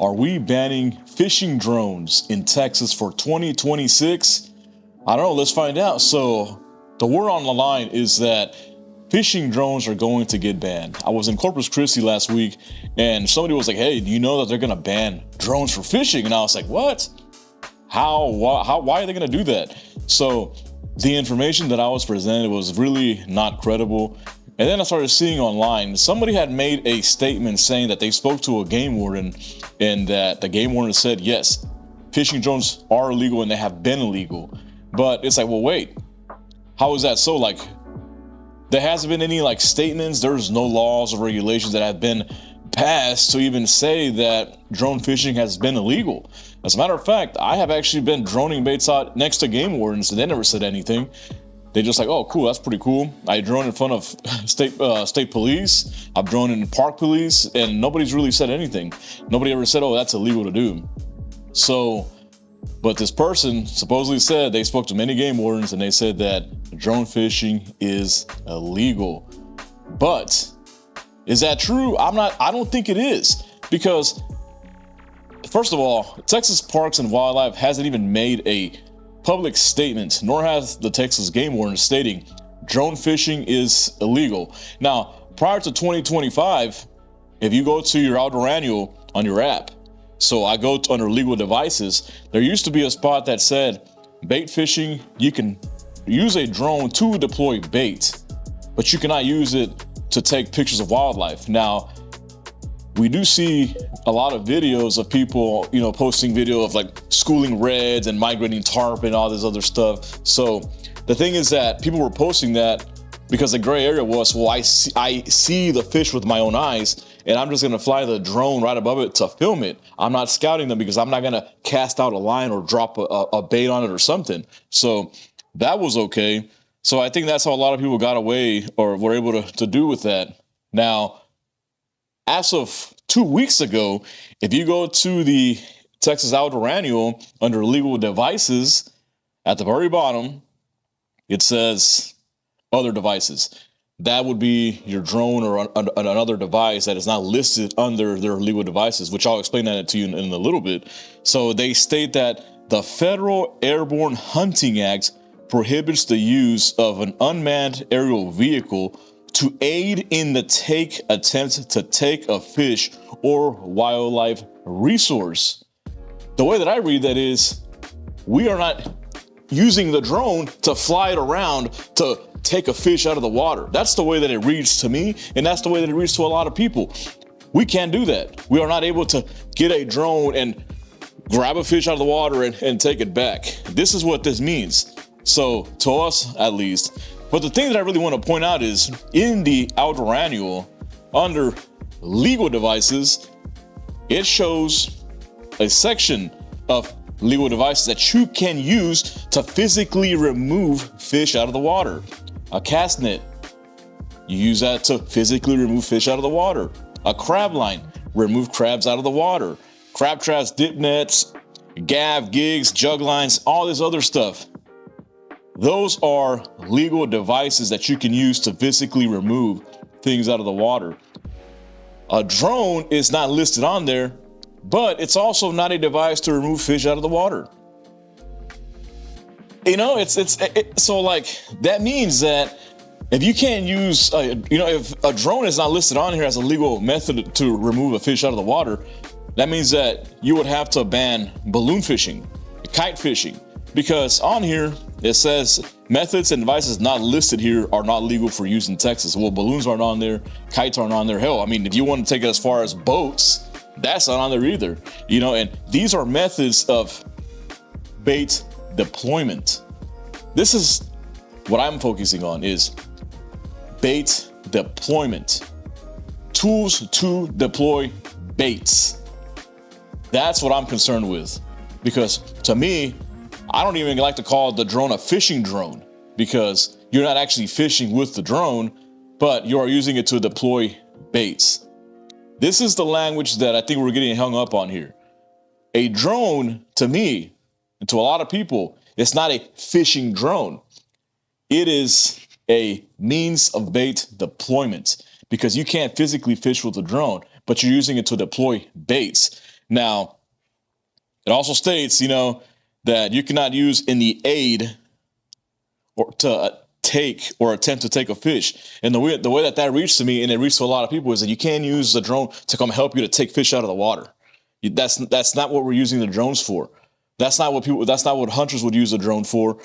Are we banning fishing drones in Texas for 2026? I don't know. Let's find out. So, the word on the line is that fishing drones are going to get banned. I was in Corpus Christi last week and somebody was like, hey, do you know that they're going to ban drones for fishing? And I was like, what? Why are they going to do that? So, the information that I was presented was really not credible. And then I started seeing online, somebody had made a statement saying that they spoke to a game warden and that the game warden said, yes, fishing drones are illegal and they have been illegal. But it's like, well, wait, how is that so? Like, there hasn't been any like statements. There's no laws or regulations that have been passed to even say that drone fishing has been illegal. As a matter of fact, I have actually been droning baits out next to game wardens and they never said anything. They just like, oh, cool, that's pretty cool. I drone in front of state police. I've drone in park police, and nobody's really said anything. Nobody ever said, oh, that's illegal to do. So, but this person supposedly said they spoke to many game wardens, and they said that drone fishing is illegal. But is that true? I don't think it is, because first of all, Texas Parks and Wildlife hasn't even made a public statement, nor has the Texas game warden stating drone fishing is illegal. Now, prior to 2025, if you go to your outdoor annual on your app, so I go to under legal devices, there used to be a spot that said bait fishing, you can use a drone to deploy bait, but you cannot use it to take pictures of wildlife. Now, we do see a lot of videos of people, posting video of like schooling reds and migrating tarp and all this other stuff. So the thing is that people were posting that because the gray area was, well, I see the fish with my own eyes and I'm just gonna fly the drone right above it to film it. I'm not scouting them because I'm not gonna cast out a line or drop a bait on it or something. So that was okay. So I think that's how a lot of people got away or were able to do with that. Now, as of 2 weeks ago, if you go to the Texas Outdoor Annual under legal devices, at the very bottom, it says other devices. That would be your drone or another device that is not listed under their legal devices, which I'll explain that to you in a little bit. So they state that the Federal Airborne Hunting Act prohibits the use of an unmanned aerial vehicle to aid in the attempt to take a fish or wildlife resource. The way that I read that is, we are not using the drone to fly it around to take a fish out of the water. That's the way that it reads to me, and that's the way that it reads to a lot of people. We can't do that. We are not able to get a drone and grab a fish out of the water and take it back. This is what this means. So to us, at least. But the thing that I really want to point out is in the Outdoor Annual, under legal devices, it shows a section of legal devices that you can use to physically remove fish out of the water. A cast net, you use that to physically remove fish out of the water. A crab line, remove crabs out of the water. Crab traps, dip nets, gaff, gigs, jug lines, all this other stuff. Those are legal devices that you can use to physically remove things out of the water. A drone is not listed on there, but it's also not a device to remove fish out of the water. So like that means that if you can't use, if a drone is not listed on here as a legal method to remove a fish out of the water, that means that you would have to ban balloon fishing, kite fishing, because on here it says methods and devices not listed here are not legal for use in Texas. Well, balloons aren't on there, kites aren't on there. Hell, I mean, if you want to take it as far as boats, that's not on there either. And these are methods of bait deployment. This is what I'm focusing on, is bait deployment. Tools to deploy baits. That's what I'm concerned with, because to me, I don't even like to call the drone a fishing drone, because you're not actually fishing with the drone, but you are using it to deploy baits. This is the language that I think we're getting hung up on here. A drone, to me, and to a lot of people, it's not a fishing drone. It is a means of bait deployment, because you can't physically fish with a drone, but you're using it to deploy baits. Now, it also states, that you cannot use in the aid or to take or attempt to take a fish. And the way that reached to me, and it reached to a lot of people, is that you can't use the drone to come help you to take fish out of the water. That's not what we're using the drones for. That's not what hunters would use a drone for.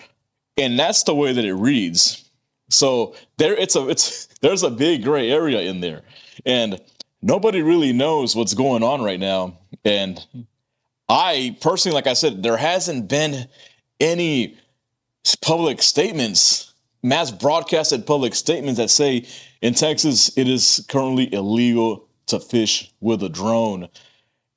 And that's the way that it reads. So there's a big gray area in there. And nobody really knows what's going on right now. And I personally, like I said, there hasn't been any public statements, mass broadcasted public statements that say in Texas it is currently illegal to fish with a drone.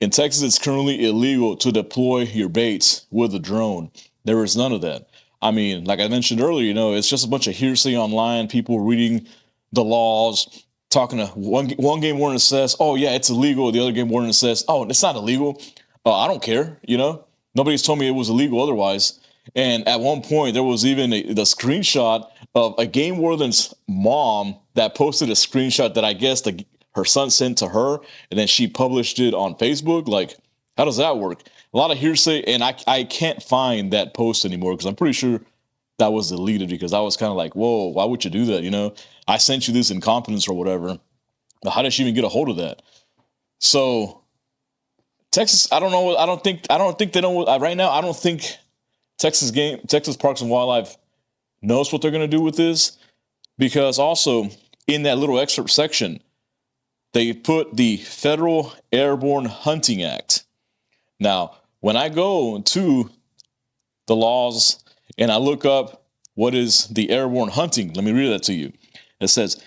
In Texas, it's currently illegal to deploy your baits with a drone. There is none of that. I mean, like I mentioned earlier, it's just a bunch of hearsay online, people reading the laws, talking to one game warden says, oh yeah, it's illegal. The other game warden says, oh, it's not illegal. I don't care. Nobody's told me it was illegal otherwise. And at one point, there was even the screenshot of a game warden's mom that posted a screenshot that I guess her son sent to her, and then she published it on Facebook. Like, how does that work? A lot of hearsay, and I can't find that post anymore because I'm pretty sure that was deleted, because I was kind of like, whoa, why would you do that? I sent you this in confidence or whatever. But how did she even get a hold of that? So Texas, I don't know. I don't think they know right now. I don't think Texas Parks and Wildlife knows what they're going to do with this, because also in that little excerpt section, they put the Federal Airborne Hunting Act. Now, when I go to the laws and I look up what is the airborne hunting, let me read that to you. It says,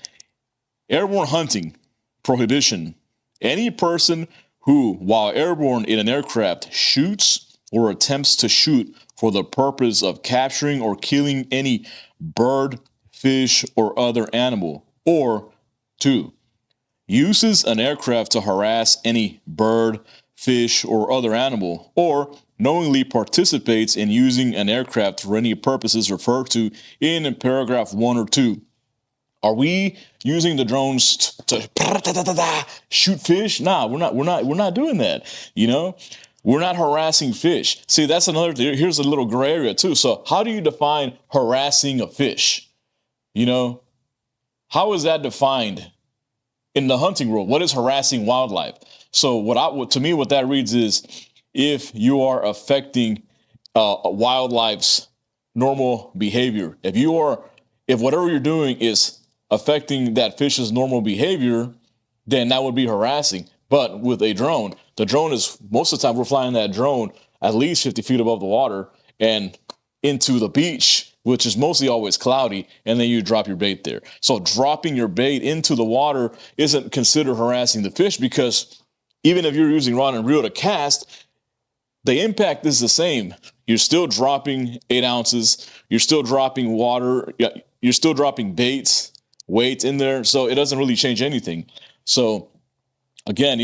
airborne hunting prohibition. Any person who, while airborne in an aircraft, shoots or attempts to shoot for the purpose of capturing or killing any bird, fish, or other animal. Or 2, uses an aircraft to harass any bird, fish, or other animal, or knowingly participates in using an aircraft for any purposes referred to in paragraph 1 or 2. Are we using the drones to shoot fish? Nah, we're not doing that. We're not harassing fish. See, that's here's a little gray area too. So how do you define harassing a fish? How is that defined in the hunting world? What is harassing wildlife? So to me, what that reads is, if you are affecting wildlife's normal behavior, if whatever you're doing is affecting that fish's normal behavior, then that would be harassing. But with a drone, the drone is, most of the time we're flying that drone at least 50 feet above the water and into the beach, which is mostly always cloudy, and then you drop your bait there. So dropping your bait into the water isn't considered harassing the fish, because even if you're using rod and reel to cast, the impact is the same. You're still dropping 8 ounces. You're still dropping water. You're still dropping baits, weights in there. So it doesn't really change anything. So again,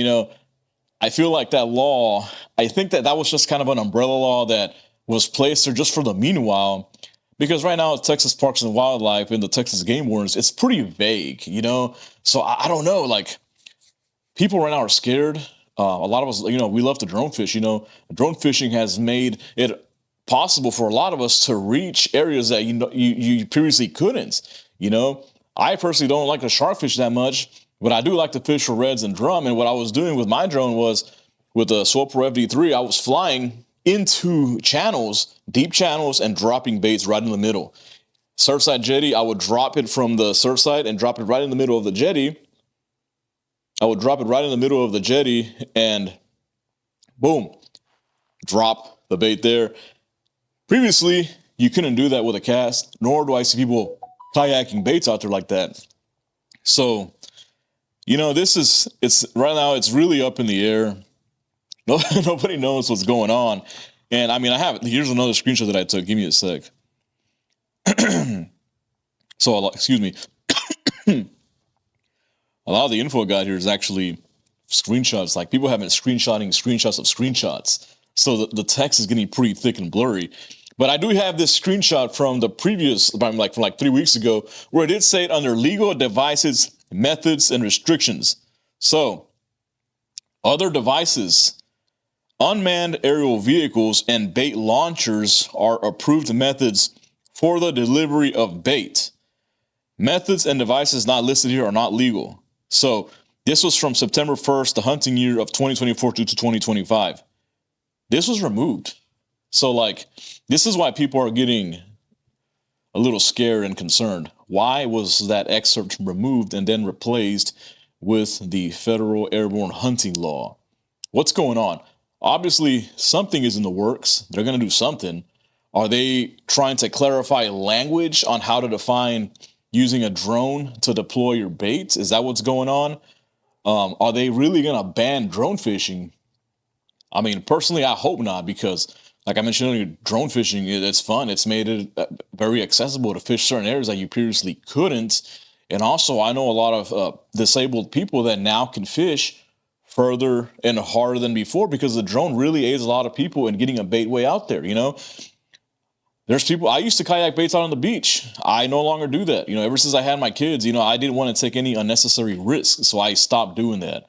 I feel like that law, I think that was just kind of an umbrella law that was placed there just for the meanwhile, because right now Texas Parks and Wildlife and the Texas Game Wardens, it's pretty vague, So I don't know, like, people right now are scared. A lot of us, we love to drone fish. Drone fishing has made it possible for a lot of us to reach areas that you previously couldn't. I personally don't like to shark fish that much, but I do like to fish for reds and drum. And what I was doing with my drone was, with the Swapro FD3, I was flying into channels, deep channels, and dropping baits right in the middle. Surfside jetty, I would drop it from the surfside and drop it right in the middle of the jetty. And boom, drop the bait there. Previously, you couldn't do that with a cast, nor do I see people kayaking baits out there like that. So, it's right now, it's really up in the air. Nobody knows what's going on. And I mean, here's another screenshot that I took. Give me a sec. So, excuse me. A lot of the info I got here is actually screenshots. Like, people have been screenshots of screenshots. So the text is getting pretty thick and blurry. But I do have this screenshot from the previous, from like 3 weeks ago, where it did say it under legal devices, methods, and restrictions. So other devices Unmanned aerial vehicles and bait launchers are approved methods for the delivery of bait. Methods and devices not listed here are not legal. So this was from September 1st, the hunting year of 2024 to 2025. This was removed. So like, this is why people are getting a little scared and concerned. Why was that excerpt removed and then replaced with the federal airborne hunting law? What's going on? Obviously, something is in the works. They're going to do something. Are they trying to clarify language on how to define using a drone to deploy your bait? Is that what's going on? Are they really going to ban drone fishing? I mean, personally, I hope not, because like I mentioned earlier, drone fishing, it's fun. It's made it very accessible to fish certain areas that you previously couldn't. And also, I know a lot of disabled people that now can fish further and harder than before, because the drone really aids a lot of people in getting a bait way out there, you know? There's people, I used to kayak baits out on the beach. I no longer do that. You know, ever since I had my kids, you know, I didn't want to take any unnecessary risks, so I stopped doing that.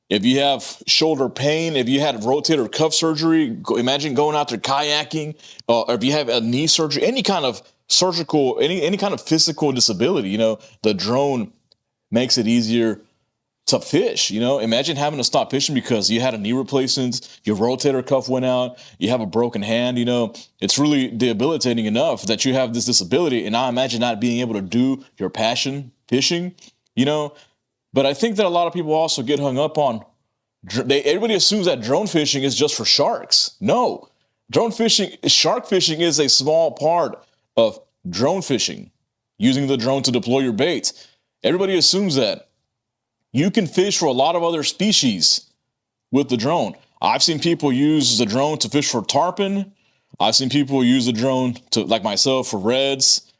If you have shoulder pain, if you had rotator cuff surgery, imagine going out there kayaking, or if you have a knee surgery, any kind of surgical, any kind of physical disability, you know, the drone makes it easier to fish. You know, imagine having to stop fishing because you had a knee replacement, your rotator cuff went out, you have a broken hand. You know, it's really debilitating enough that you have this disability, and now imagine not being able to do your passion, fishing, you know. But I think that a lot of people also get hung up on, everybody assumes that drone fishing is just for sharks. No, shark fishing is a small part of drone fishing, using the drone to deploy your bait. Everybody assumes that. You can fish for a lot of other species with the drone. I've seen people use the drone to fish for tarpon. I've seen people use the drone to, like myself, for reds,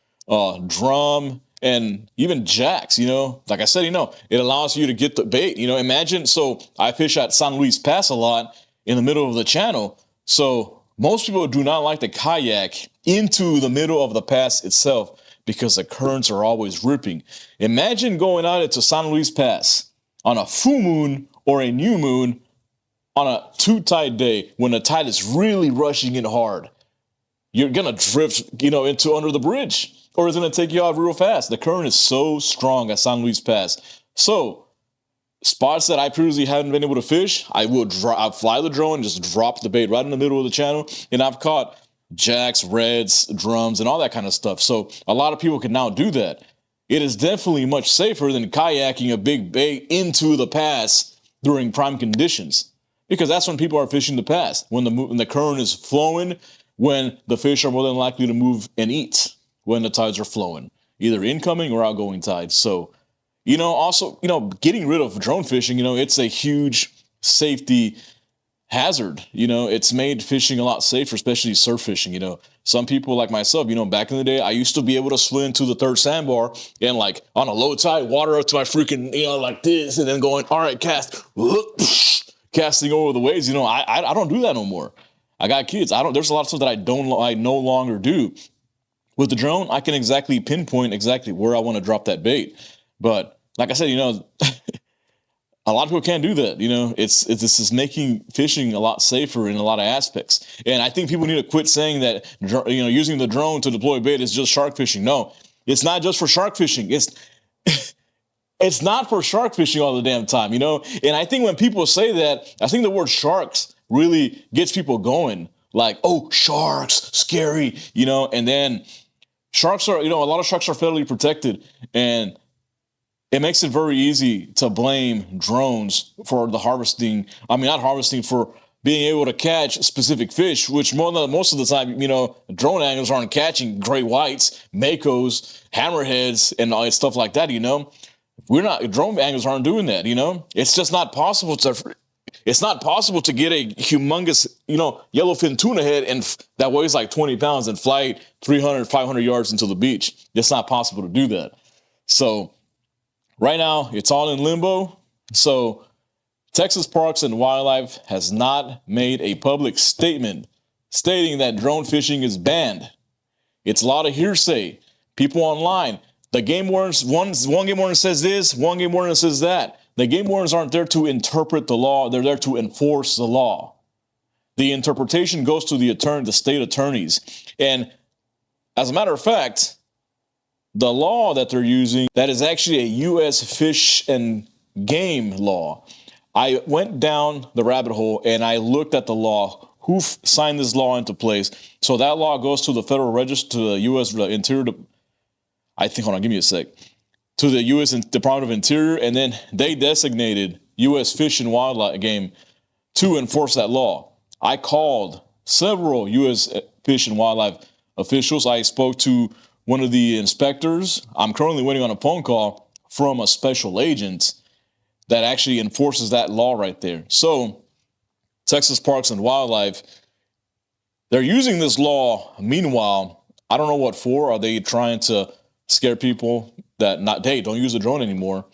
drum, and even jacks. You know, like I said, you know, it allows you to get the bait. You know, imagine, so I fish at San Luis Pass a lot in the middle of the channel. So most people do not like to kayak into the middle of the pass itself, because the currents are always ripping. Imagine going out into San Luis Pass on a full moon or a new moon on a too tide day when the tide is really rushing in hard. You're going to drift, you know, into under the bridge, or it's going to take you out real fast. The current is so strong at San Luis Pass. So spots that I previously haven't been able to fish, I'd fly the drone and just drop the bait right in the middle of the channel, and I've caught jacks, reds, drums, and all that kind of stuff. So a lot of people can now do that. It is definitely much safer than kayaking a big bait into the pass during prime conditions, because that's when people are fishing the pass, when the current is flowing, when the fish are more than likely to move and eat when the tides are flowing, either incoming or outgoing tides. So, you know, also, you know, getting rid of drone fishing, you know, it's a huge safety hazard. You know, it's made fishing a lot safer, especially surf fishing. You know, some people like myself, you know, back in the day, I used to be able to swim to the third sandbar and, like, on a low tide, water up to my freaking, you know, like this, and then going, all right, cast, casting over the waves. You know, I don't do that no more. I got kids. There's a lot of stuff that I no longer do. With the drone, I can exactly pinpoint exactly where I want to drop that bait. But like I said, you know, a lot of people can't do that. You know, this is making fishing a lot safer in a lot of aspects. And I think people need to quit saying that, you know, using the drone to deploy bait is just shark fishing. No, it's not just for shark fishing. It's not for shark fishing all the damn time, you know? And I think when people say that, I think the word sharks really gets people going. Like, oh, sharks, scary, you know? And then sharks are, you know, a lot of sharks are federally protected, and it makes it very easy to blame drones for the harvesting. I mean, not harvesting, for being able to catch specific fish, which most of the time, you know, drone anglers aren't catching great whites, makos, hammerheads, and all that stuff like that, you know? Drone anglers aren't doing that, you know? It's just not possible to get a humongous, you know, yellowfin tuna head that weighs like 20 pounds and fly 300, 500 yards into the beach. It's not possible to do that. So right now, it's all in limbo. So Texas Parks and Wildlife has not made a public statement stating that drone fishing is banned. It's a lot of hearsay. People online, the game wardens, one game warden says this, one game warden says that. The game wardens aren't there to interpret the law. They're there to enforce the law. The interpretation goes to the state attorneys. And as a matter of fact, the law that they're using, that is actually a U.S. Fish and Game law. I went down the rabbit hole and I looked at the law. Who signed this law into place? So that law goes to the Federal Register, to the U.S. Interior. I think, hold on, give me a sec. To the U.S. Department of Interior, and then they designated U.S. Fish and Wildlife Game to enforce that law. I called several U.S. Fish and Wildlife officials. I spoke to one of the inspectors. I'm currently waiting on a phone call from a special agent that actually enforces that law right there. So Texas Parks and Wildlife, they're using this law. Meanwhile, I don't know what for. Are they trying to scare people that don't use the drone anymore?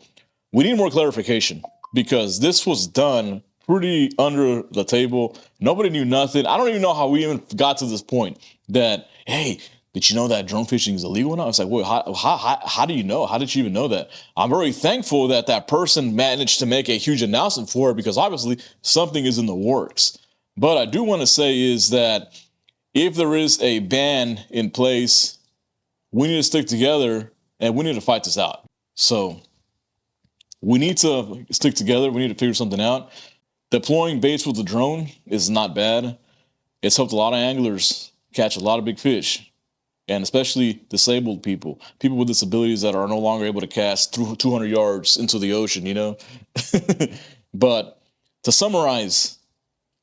We need more clarification because this was done pretty under the table. Nobody knew nothing. I don't even know how we even got to this point that, hey, did you know that drone fishing is illegal now? It's like, wait, how do you know? How did you even know that? I'm very thankful that that person managed to make a huge announcement for it because obviously something is in the works. But I do want to say is that if there is a ban in place, we need to stick together and we need to fight this out. So we need to stick together. We need to figure something out. Deploying baits with the drone is not bad. It's helped a lot of anglers catch a lot of big fish, and especially disabled people with disabilities that are no longer able to cast through 200 yards into the ocean, you know? But to summarize,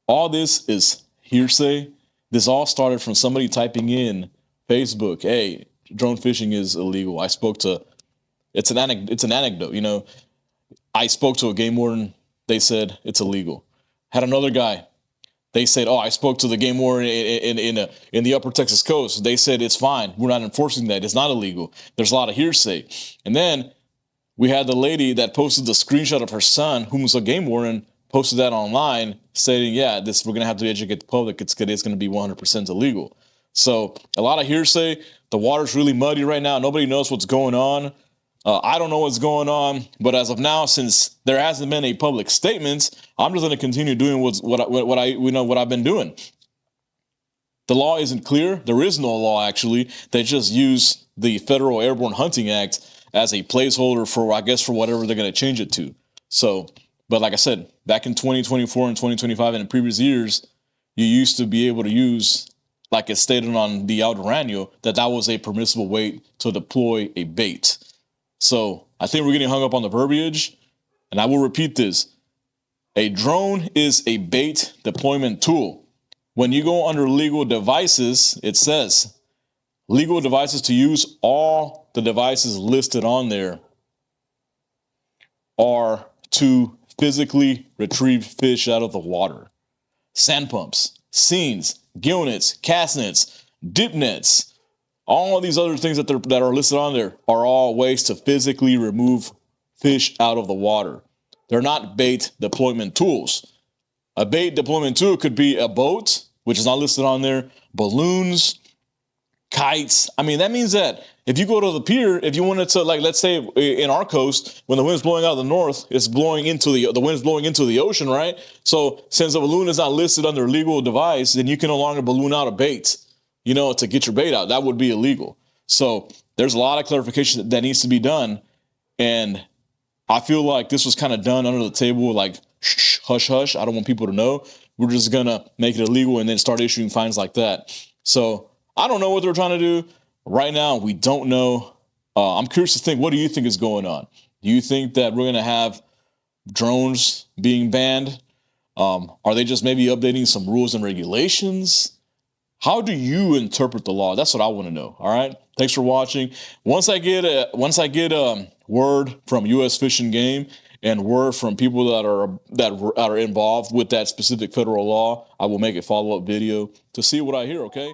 all this is hearsay. This all started from somebody typing in Facebook, hey, drone fishing is illegal. I spoke to, it's an anecdote, you know? I spoke to a game warden. They said it's illegal. Had another guy. They said, oh, I spoke to the game warden in the upper Texas coast. They said it's fine. We're not enforcing that. It's not illegal. There's a lot of hearsay. And then we had the lady that posted the screenshot of her son, who was a game warden, posted that online stating, yeah, we're going to have to educate the public. It's going to be 100% illegal. So a lot of hearsay. The water's really muddy right now. Nobody knows what's going on. I don't know what's going on, but as of now, since there hasn't been a public statement, I'm just going to continue doing what I've been doing. The law isn't clear. There is no law, actually. They just use the Federal Airborne Hunting Act as a placeholder for whatever they're going to change it to. So, but like I said, back in 2024 and 2025 and in previous years, you used to be able to use, like it stated on the El Durango, that was a permissible way to deploy a bait. So I think we're getting hung up on the verbiage, and I will repeat this. A drone is a bait deployment tool. When you go under legal devices, it says legal devices to use. All the devices listed on there are to physically retrieve fish out of the water. Sand pumps, seines, gill nets, cast nets, dip nets, all of these other things that are listed on there are all ways to physically remove fish out of the water. They're not bait deployment tools. A bait deployment tool could be a boat, which is not listed on there, balloons, kites. I mean, that means that if you go to the pier, if you wanted to, like, let's say in our coast, when the wind's blowing out of the north, it's blowing into the wind's blowing into the ocean, right? So since a balloon is not listed under legal device, then you can no longer balloon out a bait, you know, to get your bait out. That would be illegal. So there's a lot of clarification that needs to be done. And I feel like this was kind of done under the table, like, shh, hush, hush. I don't want people to know. We're just going to make it illegal and then start issuing fines like that. So I don't know what they're trying to do. Right now, we don't know. I'm curious to think, what do you think is going on? Do you think that we're going to have drones being banned? Are they just maybe updating some rules and regulations? How do you interpret the law? That's what I want to know. All right. Thanks for watching. Once I get word from U.S. Fish and Game and word from people that are involved with that specific federal law, I will make a follow-up video to see what I hear. Okay.